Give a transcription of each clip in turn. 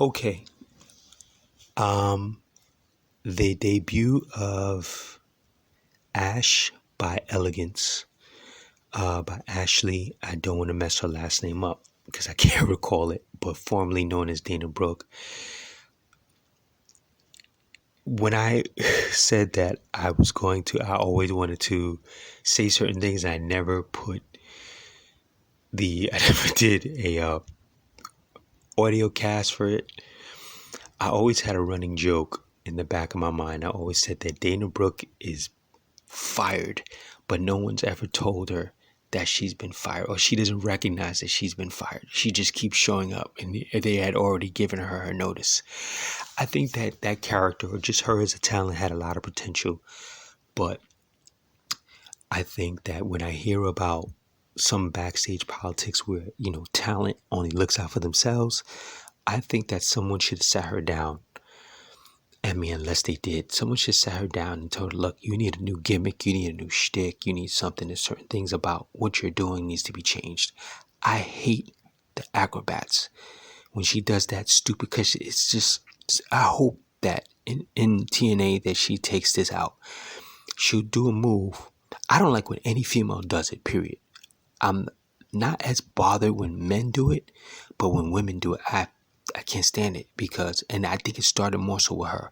Okay. Um, the debut of Ash by Elegance, by Ashley. I don't want to mess her last name up because I can't recall it, but formerly known as Dana Brooke. When I said that I always wanted to say certain things. I never I never did a audio cast for it. I always had a running joke in the back of my mind. I always said that Dana Brooke is fired, but no one's ever told her that she's been fired, or she doesn't recognize that she's been fired. She just keeps showing up, and they had already given her notice. I think that character, or just her as a talent, had a lot of potential, but I think that when I hear about some backstage politics where, talent only looks out for themselves, I think that someone should have sat her down. I mean, unless they did, someone should sat her down and told her, look, you need a new gimmick, you need a new shtick, you need something. There's certain things about what you're doing needs to be changed. I hate the acrobats when she does that stupid, because it's just, I hope that in TNA that she takes this out. She'll do a move. I don't like when any female does it, period. I'm not as bothered when men do it, but when women do it, I can't stand it, because, and I think it started more so with her.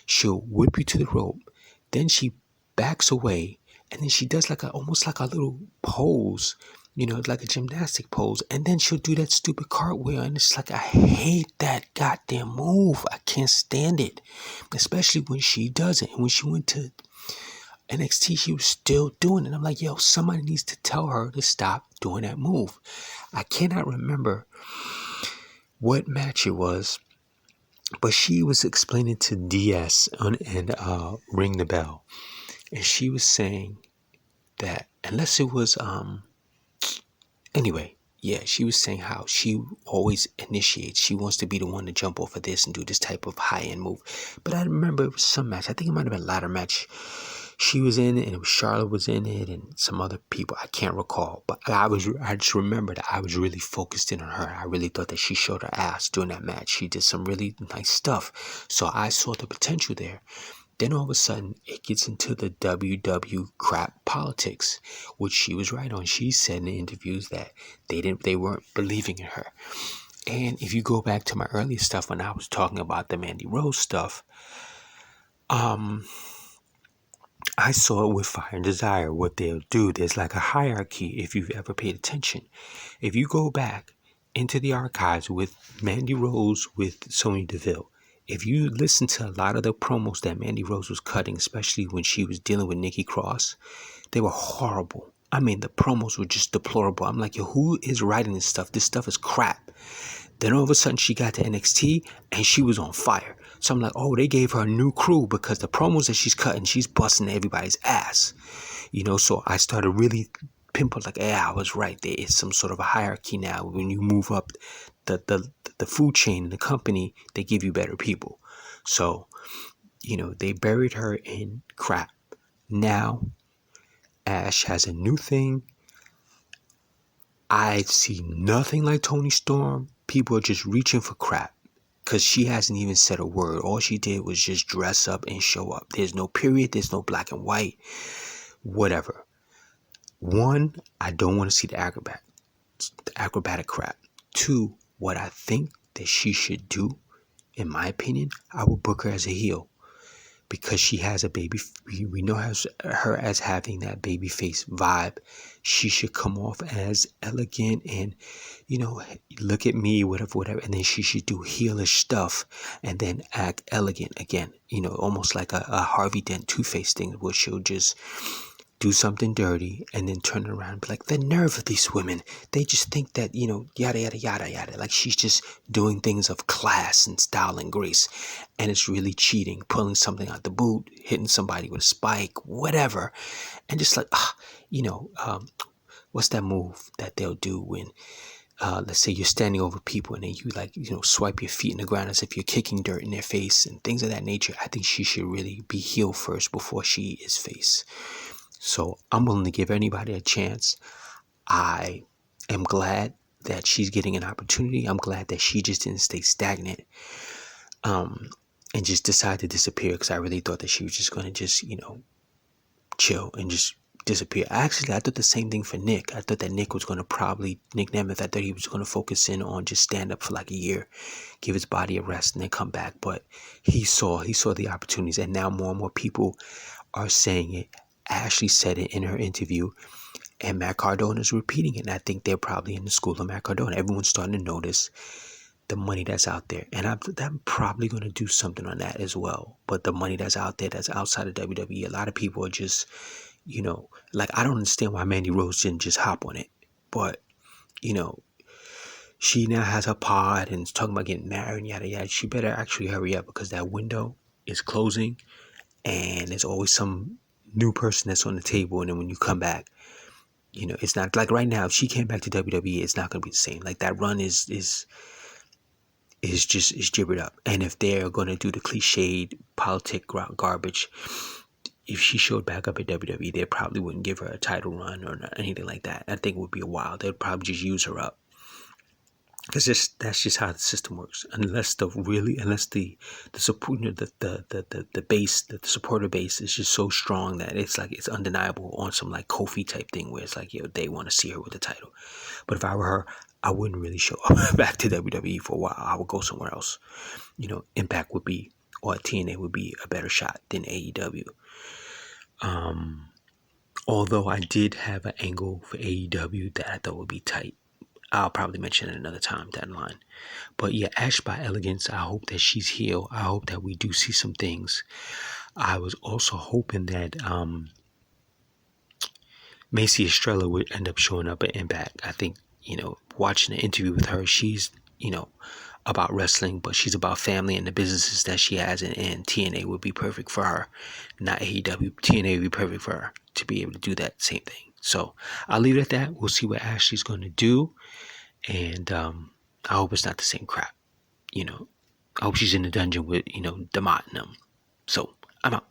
She'll whip you to the rope, then she backs away, and then she does almost like a little pose, like a gymnastic pose, and then she'll do that stupid cartwheel, and it's like, I hate that goddamn move. I can't stand it, especially when she does it. And when she went to NXT, she was still doing it. I'm like, yo, somebody needs to tell her to stop doing that move. I cannot remember what match it was, but she was explaining to DS and Ring the Bell, and she was saying that unless it was anyway, yeah, she was saying how she always initiates. She wants to be the one to jump off of this and do this type of high-end move. But I remember it was some match. I think it might have been a ladder match. She was in it, and it was Charlotte was in it, and some other people. I can't recall, but I just remember that I was really focused in on her. I really thought that she showed her ass during that match. She did some really nice stuff, so I saw the potential there. Then all of a sudden, it gets into the WW crap politics, which she was right on. She said in the interviews that they weren't believing in her. And if you go back to my earlier stuff when I was talking about the Mandy Rose stuff, I saw it with Fire and Desire. What they'll do, there's like a hierarchy, if you've ever paid attention. If you go back into the archives with Mandy Rose, with Sonya Deville, if you listen to a lot of the promos that Mandy Rose was cutting, especially when she was dealing with Nikki Cross, they were horrible. I mean, the promos were just deplorable. I'm like, yo, who is writing this stuff? This stuff is crap. Then all of a sudden she got to NXT and she was on fire. So I'm like, oh, they gave her a new crew, because the promos that she's cutting, she's busting everybody's ass. So I started really pinpoint, like, yeah, I was right. There is some sort of a hierarchy now. When you move up the food chain in the company, they give you better people. So, they buried her in crap. Now, Ash has a new thing. I see nothing like Toni Storm. People are just reaching for crap, because she hasn't even said a word. All she did was just dress up and show up. There's no period. There's no black and white. Whatever. One, I don't want to see the acrobatic crap. Two, what I think that she should do, in my opinion, I would book her as a heel, because she has a baby. We know her as having that baby face vibe. She should come off as elegant and, look at me, whatever. And then she should do heelish stuff and then act elegant again. Almost like a Harvey Dent Two-Face thing, where she'll just do something dirty and then turn around and be like, the nerve of these women. They just think that, yada, yada, yada, yada. Like she's just doing things of class and style and grace. And it's really cheating, pulling something out the boot, hitting somebody with a spike, whatever. And just like, what's that move that they'll do when, let's say you're standing over people and then you swipe your feet in the ground as if you're kicking dirt in their face and things of that nature. I think she should really be heel first before she is face. So I'm willing to give anybody a chance. I am glad that she's getting an opportunity. I'm glad that she just didn't stay stagnant, and just decide to disappear, because I really thought that she was just going to just, chill and just disappear. Actually, I thought the same thing for Nick. I thought that Nick was going to probably, Nick Nemeth, I thought he was going to focus in on just stand up for like a year, give his body a rest, and then come back. But he saw the opportunities, and now more and more people are saying it. Ashley said it in her interview, and Matt Cardona's repeating it. And I think they're probably in the school of Matt Cardona. Everyone's starting to notice the money that's out there, and I'm probably going to do something on that as well. But the money that's out there, that's outside of WWE, a lot of people are just, like, I don't understand why Mandy Rose didn't just hop on it. But she now has her pod and is talking about getting married and yada yada. She better actually hurry up, because that window is closing, and there's always some new person that's on the table. And then when you come back, it's not like right now. If she came back to WWE, it's not going to be the same. Like, that run is gibbered up. And if they're going to do the cliched politic garbage, if she showed back up at WWE, they probably wouldn't give her a title run or anything like that. I think it would be a while. They'd probably just use her up, because that's just how the system works. Unless the support, the base, the supporter base is just so strong that it's like it's undeniable, on some like Kofi type thing, where it's like, they want to see her with the title. But if I were her, I wouldn't really show up back to WWE for a while. I would go somewhere else. Impact would be, or TNA would be a better shot than AEW. Although I did have an angle for AEW that I thought would be tight. I'll probably mention it another time down the line. But yeah, Ash by Elegance, I hope that she's healed. I hope that we do see some things. I was also hoping that Macy Estrella would end up showing up at Impact. I think, watching the interview with her, she's, about wrestling, but she's about family and the businesses that she has, and TNA would be perfect for her, not AEW. TNA would be perfect for her to be able to do that same thing. So I'll leave it at that. We'll see what Ashley's going to do, and I hope it's not the same crap. I hope she's in the dungeon with, Demott and them. So I'm out.